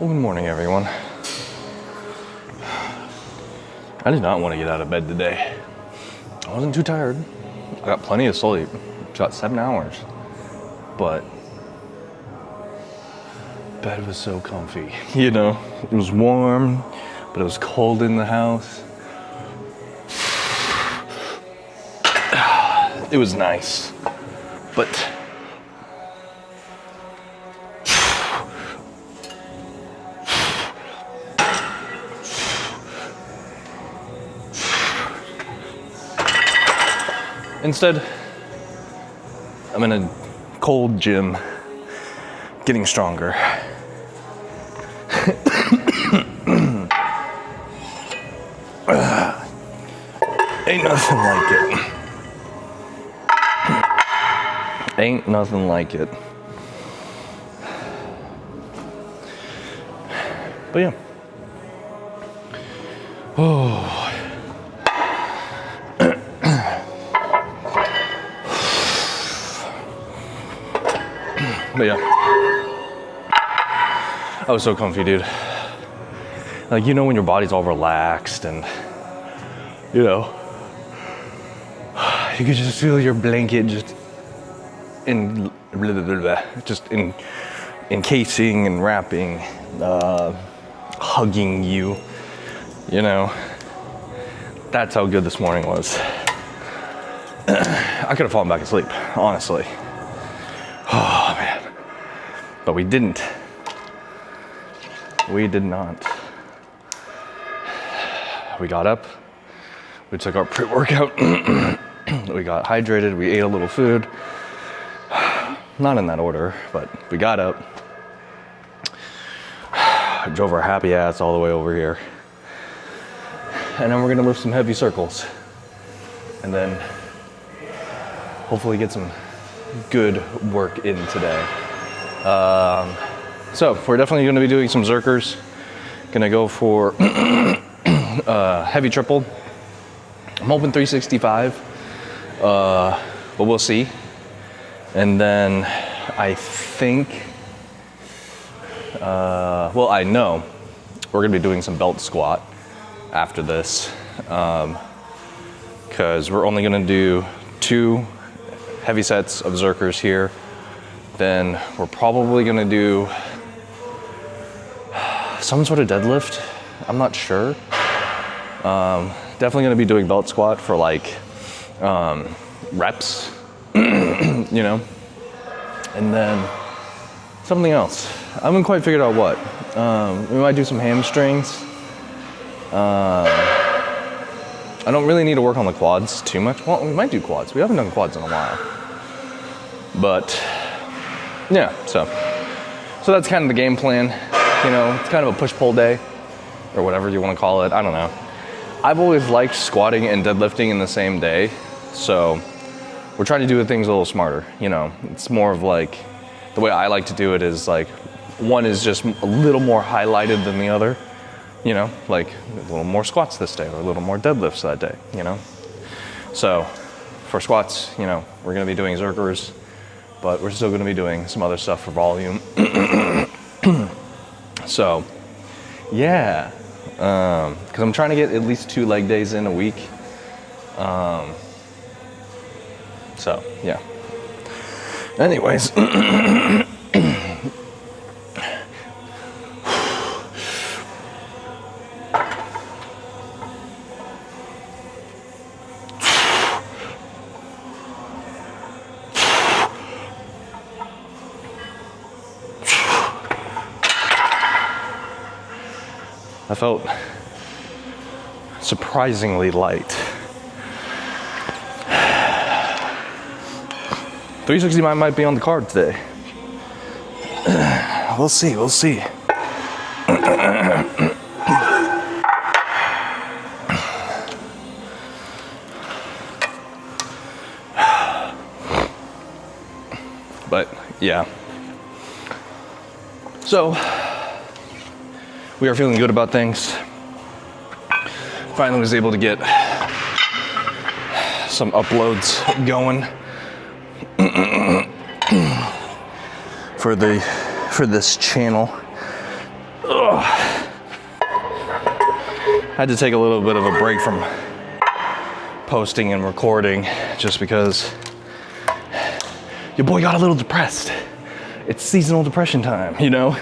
Well, good morning, everyone. I did not want to get out of bed today. I wasn't too tired. I got plenty of sleep. Got 7 hours. But bed was so comfy. You know, it was warm, but it was cold in the house. It was nice. But instead, I'm in a cold gym, getting stronger. Ain't nothing like it. Ain't nothing like it. But yeah. Oh. But yeah, I was so comfy, dude. Like, you know, when your body's all relaxed and, you know, you could just feel your blanket just encasing and wrapping, hugging you, you know. That's how good this morning was. I could have fallen back asleep, honestly. Oh, man. But we didn't. We did not. We got up. We took our pre-workout. We got hydrated. We ate a little food. Not in that order, but we got up. Drove our happy ass all the way over here. And then we're gonna lift some heavy circles. And then hopefully get some good work in today. So we're definitely going to be doing some zerkers. Gonna go for heavy triple. I'm hoping 365, but we'll see. And then I think, I know we're gonna be doing some belt squat after this, because we're only gonna do 2 heavy sets of zerkers here. Then we're probably gonna do some sort of deadlift. I'm not sure. Definitely gonna be doing belt squat for like reps, you know. And then something else. I haven't quite figured out what. We might do some hamstrings. I don't really need to work on the quads too much. Well, we might do quads. We haven't done quads in a while. But yeah, so that's kind of the game plan. You know, it's kind of a push-pull day or whatever you want to call it. I don't know. I've always liked squatting and deadlifting in the same day. So we're trying to do things a little smarter. You know, it's more of like, the way I like to do it is like, one is just a little more highlighted than the other. You know, like a little more squats this day or a little more deadlifts that day, you know? So for squats, you know, we're gonna be doing zerkers, but we're still gonna be doing some other stuff for volume. So, yeah, because I'm trying to get at least 2 leg days in a week. So, yeah. Anyways. I felt surprisingly light. 360 might be on the card today. We'll see. But yeah. So we are feeling good about things. Finally was able to get some uploads going for this channel. Had to take a little bit of a break from posting and recording just because your boy got a little depressed. It's seasonal depression time, you know?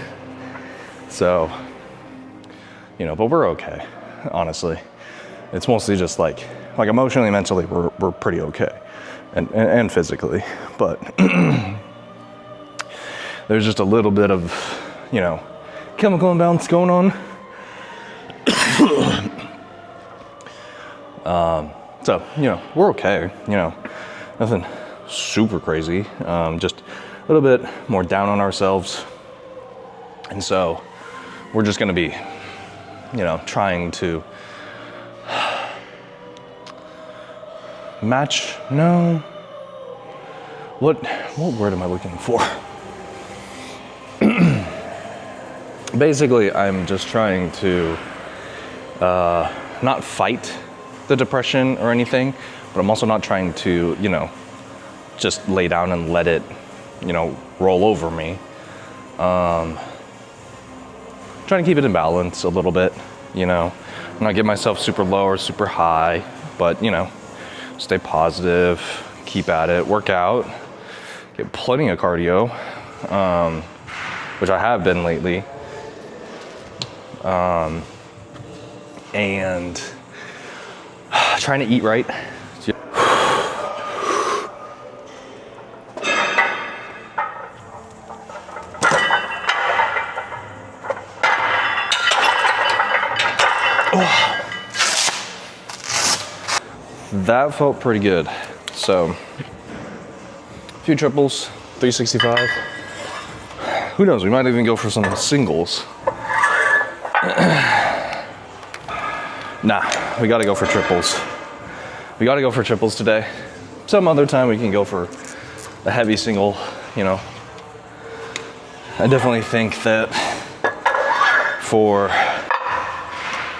So, you know, but we're okay, honestly. It's mostly just like emotionally, mentally, we're pretty okay. And physically. But there's just a little bit of, you know, chemical imbalance going on. So, you know, we're okay, you know, nothing super crazy, just a little bit more down on ourselves. And so we're just going to be, you know, trying to what word am I looking for? Basically, I'm just trying to not fight the depression or anything, but I'm also not trying to, you know, just lay down and let it, you know, roll over me. Trying to keep it in balance a little bit, you know, not get myself super low or super high, but, you know, stay positive, keep at it, work out, get plenty of cardio, which I have been lately. And trying to eat right. That felt pretty good. So, a few triples, 365. Who knows, we might even go for some singles. Nah, we gotta go for triples. We gotta go for triples today. Some other time we can go for a heavy single, you know. I definitely think that for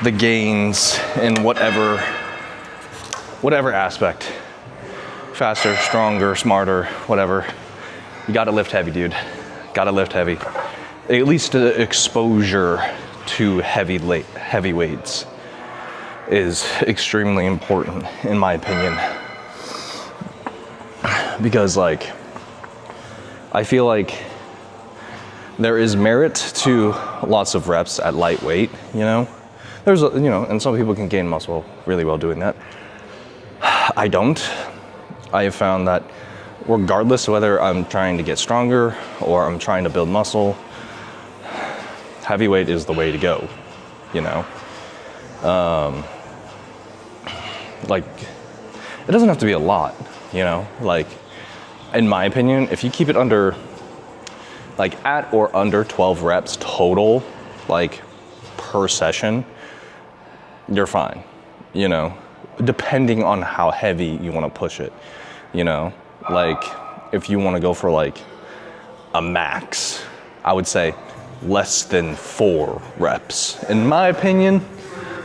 the gains in whatever aspect, faster, stronger, smarter, whatever, you gotta lift heavy, dude. Gotta lift heavy. At least the exposure to heavy weights is extremely important, in my opinion. Because, like, I feel like there is merit to lots of reps at lightweight, you know? There's, you know, and some people can gain muscle really well doing that. I don't. I have found that regardless of whether I'm trying to get stronger or I'm trying to build muscle, heavyweight is the way to go, you know? Like, it doesn't have to be a lot, you know? Like, in my opinion, if you keep it under, like, at or under 12 reps total, like, per session, you're fine, you know? Depending on how heavy you want to push it, you know? Like, if you want to go for, like, a max, I would say less than 4 reps, in my opinion.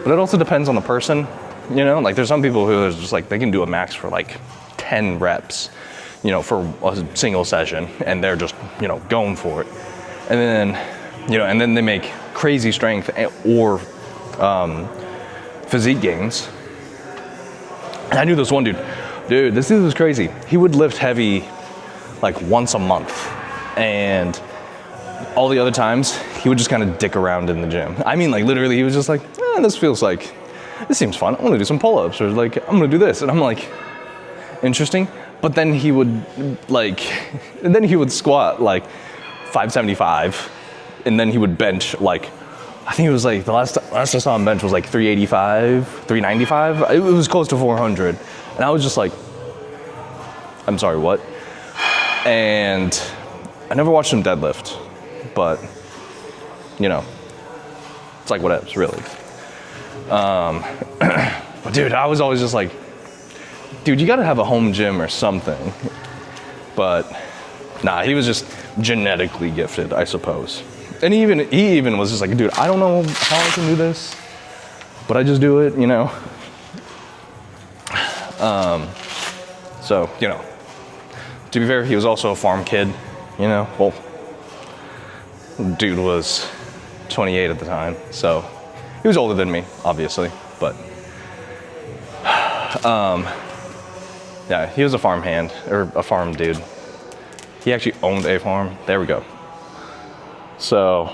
But it also depends on the person, you know? Like, there's some people who are just like, they can do a max for like 10 reps, you know, for a single session, and they're just, you know, going for it. And then, you know, and then they make crazy strength or physique gains. And I knew this one dude, this dude was crazy. He would lift heavy like once a month, and all the other times he would just kind of dick around in the gym. I mean, like, literally, he was just like, this seems fun. I'm gonna do some pull-ups, or like, I'm gonna do this. And I'm like, interesting. But then he would squat like 575, and then he would bench like, I think it was like, the last I saw him bench was like 385, 395. It was close to 400. And I was just like, I'm sorry, what? And I never watched him deadlift, but, you know, it's like whatevs, really. But dude, I was always just like, dude, you gotta have a home gym or something. But nah, he was just genetically gifted, I suppose. And he even was just like, dude, I don't know how I can do this, but I just do it, you know? So, you know, to be fair, he was also a farm kid, you know? Well, dude was 28 at the time. So he was older than me, obviously, but yeah, he was a farm hand, or a farm dude. He actually owned a farm. There we go. So,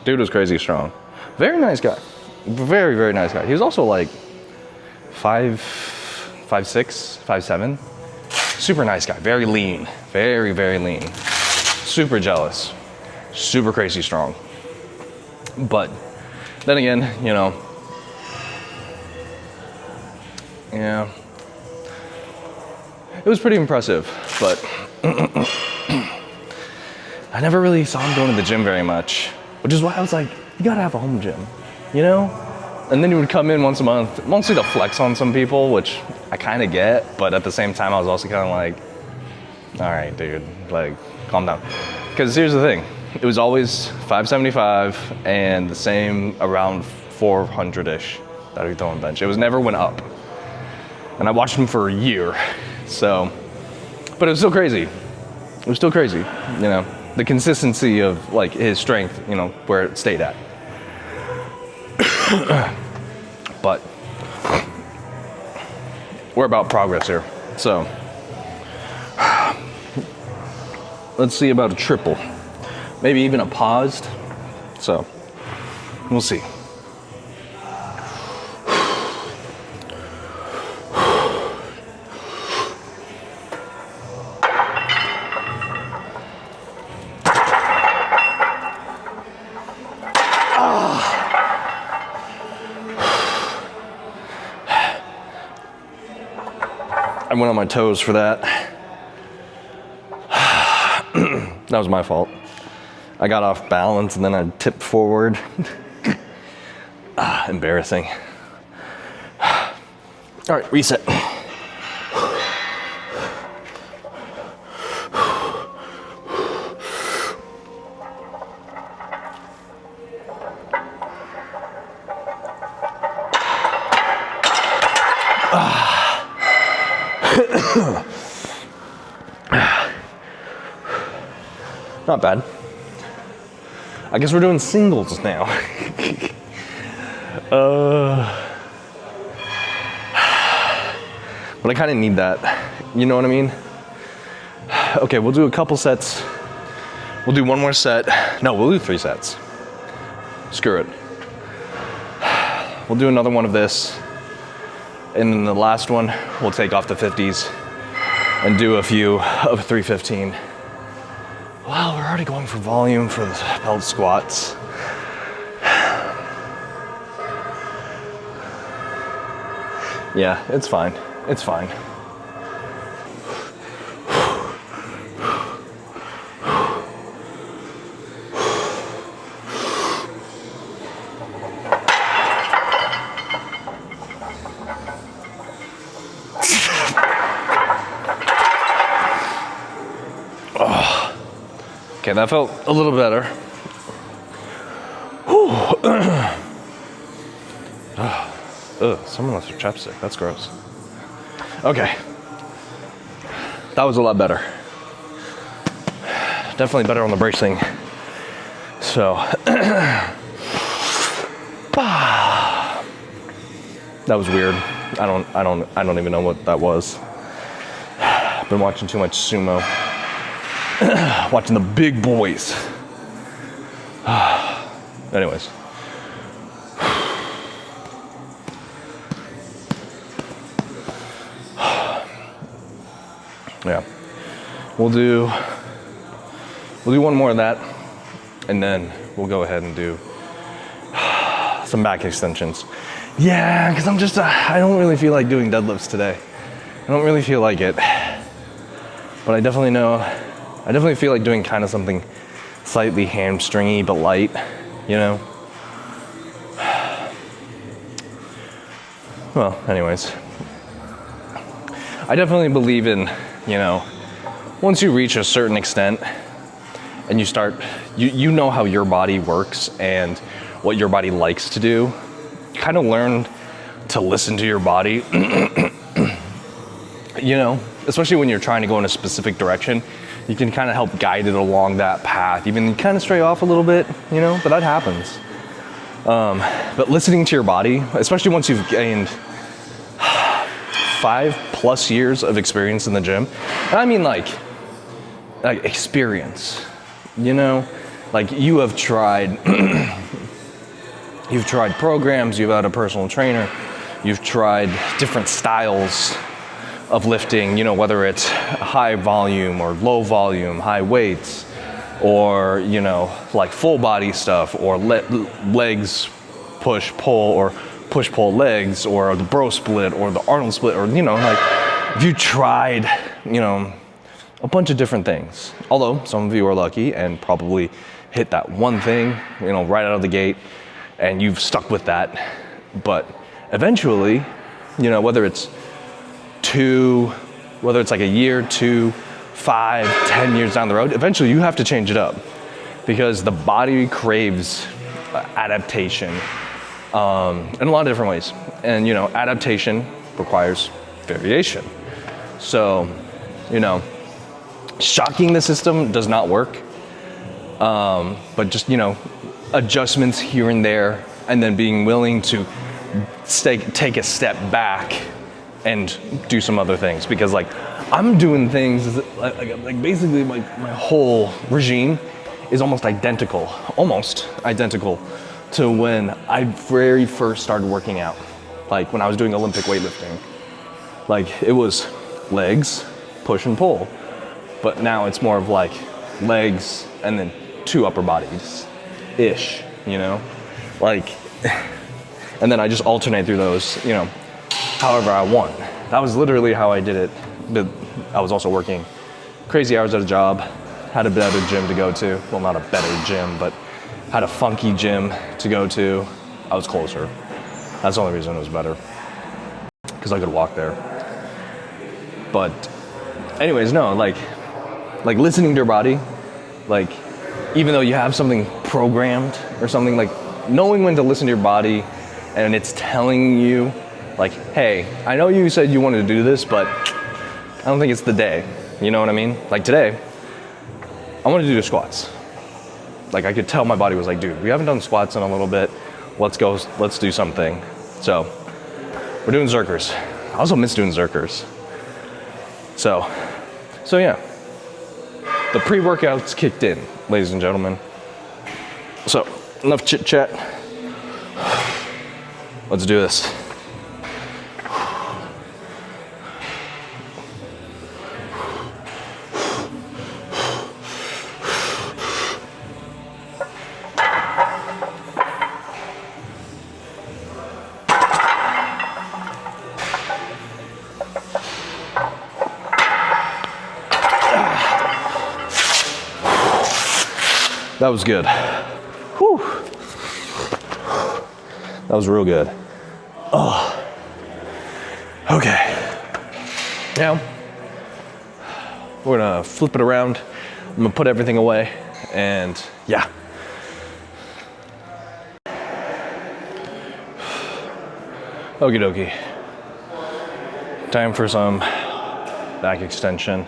dude was crazy strong. Very nice guy. Very, very nice guy. He was also like 5'6", 5'7". Super nice guy. Very lean. Very, very lean. Super jealous. Super crazy strong. But then again, you know, yeah, it was pretty impressive, but I never really saw him going to the gym very much, which is why I was like, you gotta have a home gym, you know? And then he would come in once a month, mostly to flex on some people, which I kind of get, but at the same time, I was also kind of like, all right, dude, like, calm down. Because here's the thing, it was always 575 and the same around 400-ish that he throw on bench. It was never went up. And I watched him for a year, so, but it was still crazy. It was still crazy, you know, the consistency of like his strength, you know, where it stayed at. But we're about progress here. So let's see about a triple, maybe even a paused. So we'll see. I went on my toes for that. That was my fault. I got off balance and then I tipped forward. Embarrassing. All right, reset. Not bad. I guess we're doing singles now. But I kind of need that. You know what I mean? Okay, we'll do a couple sets. We'll do one more set. No, we'll do 3 sets. Screw it. We'll do another one of this. And then the last one, we'll take off the 50s and do a few of 315. Wow, we're already going for volume for the belt squats. Yeah, it's fine. It's fine. Okay, that felt a little better. Someone left their chapstick. That's gross. Okay. That was a lot better. Definitely better on the bracing. So, that was weird. I don't even know what that was. Been watching too much sumo. Watching the big boys. Anyways. Yeah. We'll do one more of that, and then we'll go ahead and do some back extensions. Yeah, because I don't really feel like doing deadlifts today. I don't really feel like it. But I definitely feel like doing kind of something slightly hamstringy but light, you know? Well, anyways. I definitely believe in, you know, once you reach a certain extent and you start, you know how your body works and what your body likes to do, you kind of learn to listen to your body, you know, especially when you're trying to go in a specific direction. you can kind of help guide it along that path. Even kind of stray off a little bit, you know, but that happens. But listening to your body, especially once you've gained 5+ years of experience in the gym, and I mean like experience, you know, like you have tried, you've tried programs, you've had a personal trainer, you've tried different styles of lifting, you know, whether it's high volume or low volume, high weights, or, you know, like full body stuff, or legs push pull, or push pull legs, or the bro split, or the Arnold split, or, you know, like if you tried, you know, a bunch of different things. Although some of you are lucky and probably hit that one thing, you know, right out of the gate, and you've stuck with that. But eventually, you know, whether it's like a year, 2, 5, 10 years down the road, eventually you have to change it up, because the body craves adaptation in a lot of different ways. And, you know, adaptation requires variation. So, you know, shocking the system does not work. But just, you know, adjustments here and there, and then being willing to take a step back and do some other things. Because like I'm doing things like basically my whole regime is almost identical to when I very first started working out. Like when I was doing Olympic weightlifting, like it was legs, push and pull, but now it's more of like legs and then 2 upper bodies ish, you know, like, and then I just alternate through those, you know, however I want. That was literally how I did it. But I was also working crazy hours at a job, had a better gym to go to. Well, not a better gym, but had a funky gym to go to. I was closer. That's the only reason it was better, because I could walk there. But anyways, no, like listening to your body, like even though you have something programmed or something, like knowing when to listen to your body, and it's telling you like, hey, I know you said you wanted to do this, but I don't think it's the day. You know what I mean? Like today, I want to do the squats. Like I could tell my body was like, dude, we haven't done squats in a little bit. Let's do something. So we're doing Zerkers. I also miss doing Zerkers. So yeah, the pre-workouts kicked in, ladies and gentlemen. So enough chit chat. Let's do this. That was good. Whew. That was real good. Oh. Okay. Now, we're gonna flip it around. I'm gonna put everything away, and yeah. Okie dokie. Time for some back extension.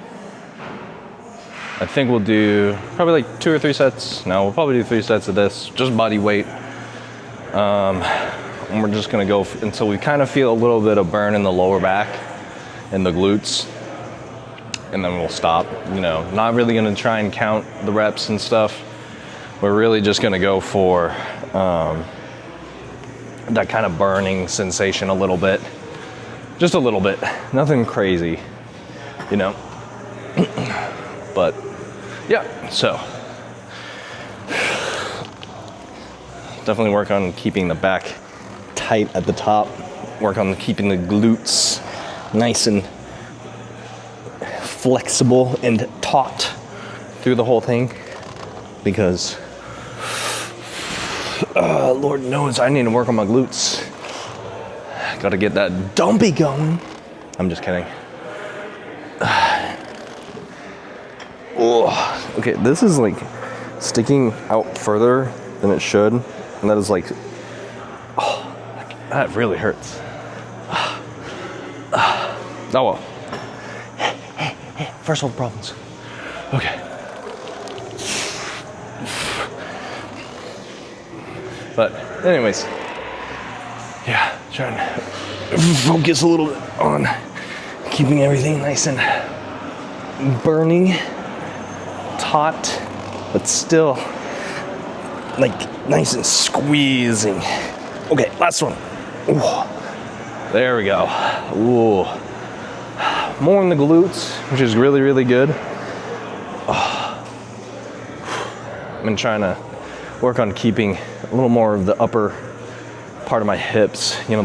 I think we'll do probably like 2 or 3 sets. No, we'll probably do 3 sets of this, just body weight. And we're just gonna go until we kind of feel a little bit of burn in the lower back and the glutes. And then we'll stop, you know, not really gonna try and count the reps and stuff. We're really just gonna go for that kind of burning sensation a little bit. Just a little bit, nothing crazy, you know. But yeah, so definitely work on keeping the back tight at the top. Work on keeping the glutes nice and flexible and taut through the whole thing, because Lord knows I need to work on my glutes. Gotta get that dumpy going. I'm just kidding. Oh, okay, this is like sticking out further than it should, and that is like, oh, that really hurts. Oh well. First world problems. Okay. But anyways, yeah, trying to focus a little bit on keeping everything nice and burning, taut, but still like nice and squeezing. Okay, last one. Ooh, there we go. Ooh, more in the glutes, which is really, really good. I've been trying to work on keeping a little more of the upper part of my hips, you know,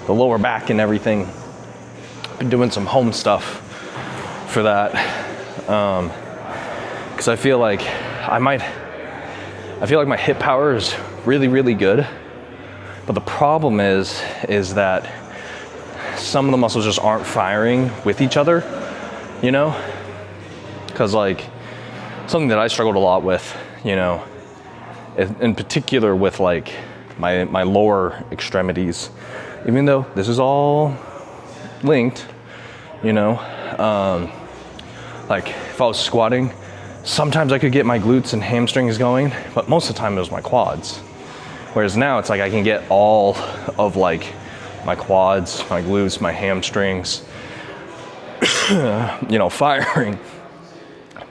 the lower back and everything. Been doing some home stuff for that, because I feel like my hip power is really, really good, but the problem is that some of the muscles just aren't firing with each other, you know, because like something that I struggled a lot with, you know, in particular with like my lower extremities, even though this is all linked, you know, like if I was squatting, sometimes I could get my glutes and hamstrings going, but most of the time it was my quads. Whereas now it's like I can get all of like my quads, my glutes, my hamstrings, you know, firing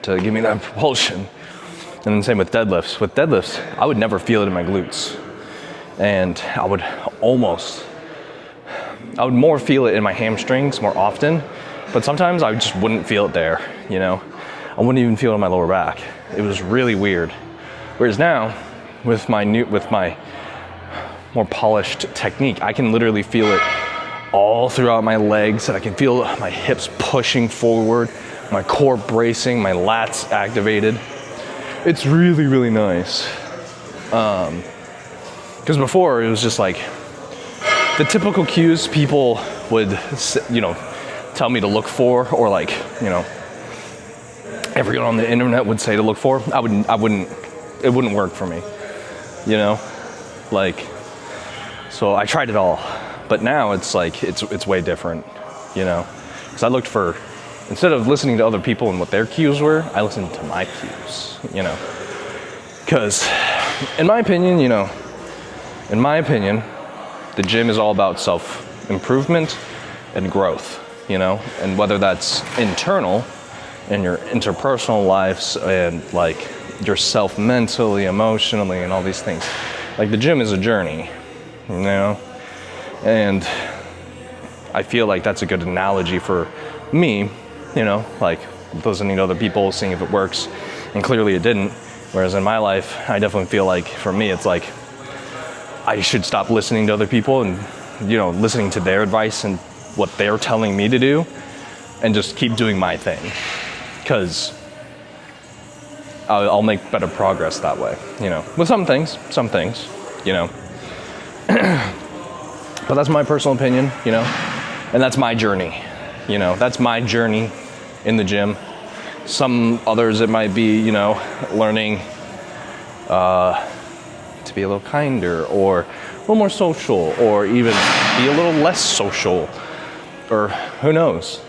to give me that propulsion. And then same with deadlifts. With deadlifts, I would never feel it in my glutes. And I would more feel it in my hamstrings more often, but sometimes I just wouldn't feel it there, you know? I wouldn't even feel it in my lower back. It was really weird. Whereas now, with my more polished technique, I can literally feel it all throughout my legs, and I can feel my hips pushing forward, my core bracing, my lats activated. It's really, really nice. Because before it was just like the typical cues people would, you know, tell me to look for, or like, you know, everyone on the internet would say to look for. It wouldn't work for me, you know, like. So I tried it all, but now it's like it's way different, you know, because I looked for, instead of listening to other people and what their cues were, I listened to my cues, you know, because in my opinion, the gym is all about self-improvement and growth, you know, and whether that's internal in your interpersonal lives and like yourself mentally, emotionally, and all these things. Like the gym is a journey, you know, and I feel like that's a good analogy for me, you know, like listening to other people, seeing if it works, and clearly it didn't. Whereas in my life, I definitely feel like for me, it's like I should stop listening to other people and, you know, listening to their advice and what they're telling me to do, and just keep doing my thing, because I'll make better progress that way, you know, with some things, you know. But that's my personal opinion, you know, and that's my journey, you know, that's my journey in the gym. Some others, it might be, you know, learning to be a little kinder, or a little more social, or even be a little less social, or who knows.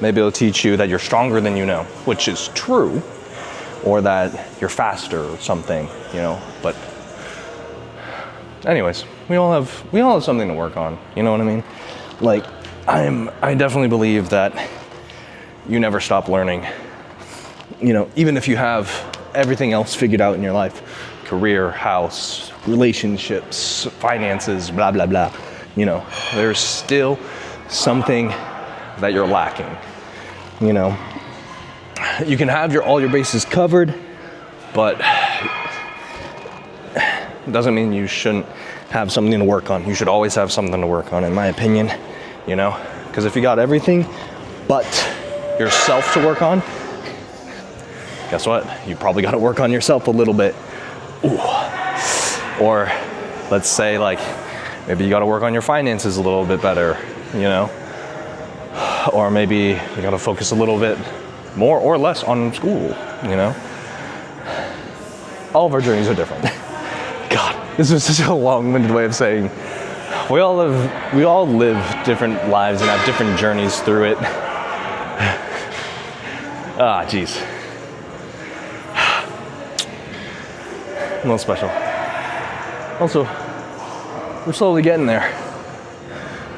Maybe it'll teach you that you're stronger than you know, which is true, or that you're faster or something, you know. But anyways, we all have something to work on, you know what I mean? Like, I definitely believe that you never stop learning, you know, even if you have everything else figured out in your life, career, house, relationships, finances, blah, blah, blah, you know, there's still something that you're lacking, you know. You can have all your bases covered, but it doesn't mean you shouldn't have something to work on. You should always have something to work on, in my opinion, you know, because if you got everything but yourself to work on, guess what? You probably got to work on yourself a little bit. Ooh. Or let's say like maybe you got to work on your finances a little bit better, you know, or maybe you got to focus a little bit more or less on school, you know. All of our journeys are different. God, this is such a long-winded way of saying we all live different lives and have different journeys through it. Ah, jeez. A little special. Also, we're slowly getting there.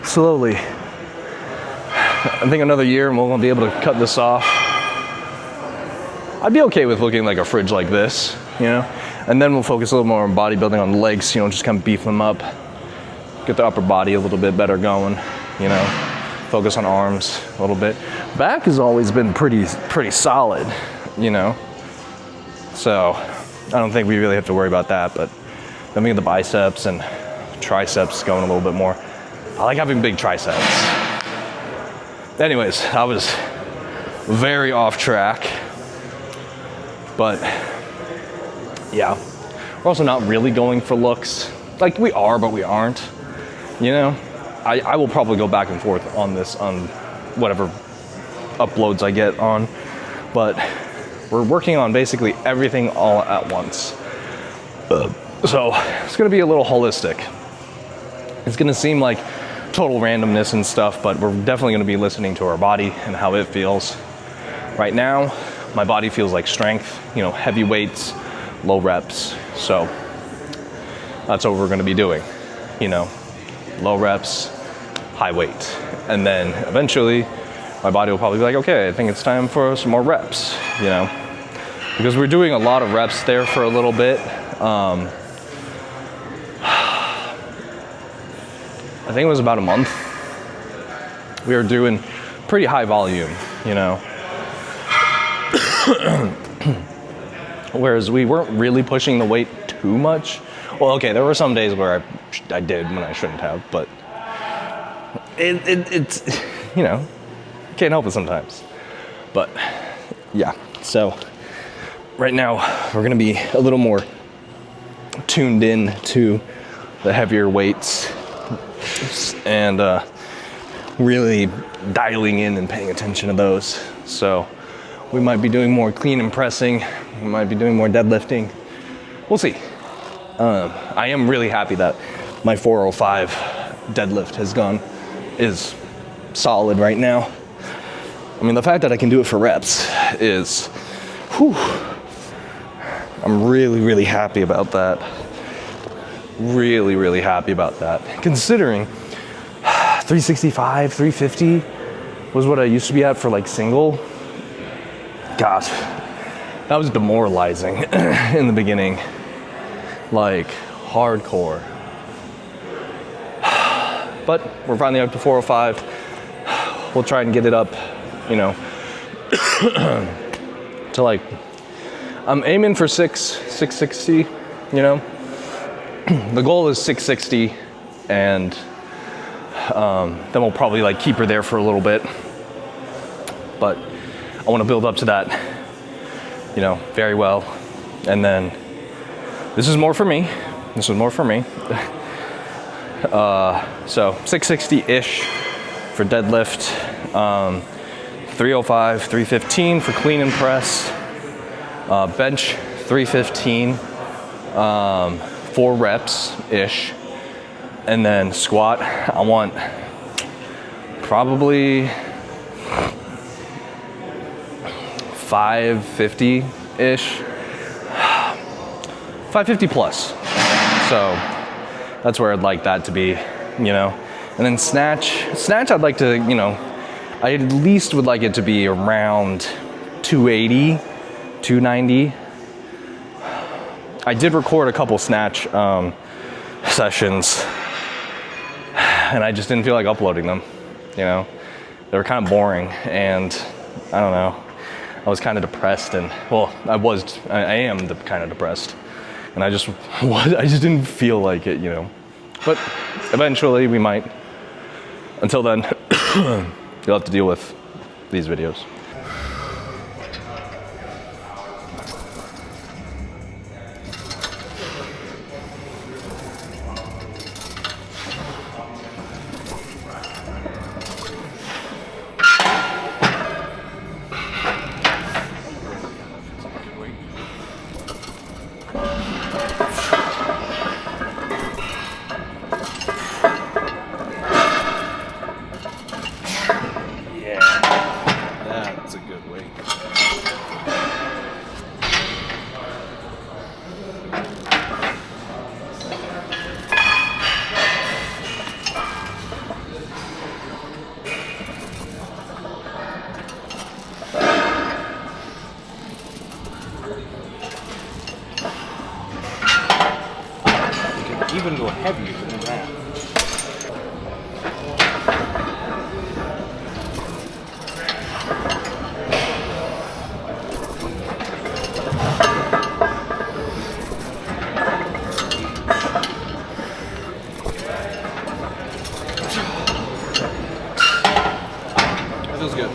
Slowly. I think another year and we'll be able to cut this off. I'd be okay with looking like a fridge like this, you know? And then we'll focus a little more on bodybuilding on the legs, you know, just kind of beef them up. Get the upper body a little bit better going, you know? Focus on arms a little bit. Back has always been pretty solid, you know? So I don't think we really have to worry about that, but then we get the biceps and triceps going a little bit more. I like having big triceps. Anyways, I was very off track, but yeah, we're also not really going for looks. Like we are, but we aren't, you know? I will probably go back and forth on this on whatever uploads I get on, but we're working on basically everything all at once. So it's gonna be a little holistic. It's gonna seem like total randomness and stuff, but we're definitely gonna be listening to our body and how it feels. Right now, my body feels like strength, you know, heavy weights, low reps. So that's what we're gonna be doing, you know, low reps, high weight. And then eventually my body will probably be like, okay, I think it's time for some more reps, you know, because we're doing a lot of reps there for a little bit. I think it was about a month. We were doing pretty high volume, you know. Whereas we weren't really pushing the weight too much. Well, okay, there were some days where I did when I shouldn't have, but it's, you know, can't help it sometimes. But yeah, so right now we're gonna be a little more tuned in to the heavier weights and really dialing in and paying attention to those. So we might be doing more clean and pressing. We might be doing more deadlifting. We'll see. I am really happy that my 405 deadlift is solid right now. I mean, the fact that I can do it for reps is, whew, I'm really happy about that. Really happy about that. Considering 365, 350 was what I used to be at for like single. Gosh, that was demoralizing in the beginning. Like hardcore. But we're finally up to 405. We'll try and get it up, you know, to like, I'm aiming for 660, you know. The goal is 660, and then we'll probably like keep her there for a little bit. But I want to build up to that, you know, very well. And then this is more for me. This is more for me. So 660-ish for deadlift, 305, 315 for clean and press, bench 315, 4 reps-ish, and then squat, I want probably 550-ish, 550 plus. So that's where I'd like that to be, you know. And then snatch I'd like to, you know, I at least would like it to be around 280, 290. I did record a couple snatch sessions, and I just didn't feel like uploading them, you know. They were kind of boring, and I don't know. I was kind of depressed, and well, I am kind of depressed, and I just didn't feel like it, you know. But eventually we might. Until then, you'll have to deal with these videos. even go heavier than that. That feels good.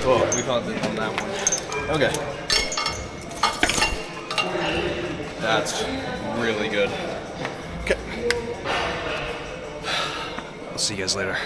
Oh, we caught it on that one. Okay. That's really good. Okay. I'll see you guys later.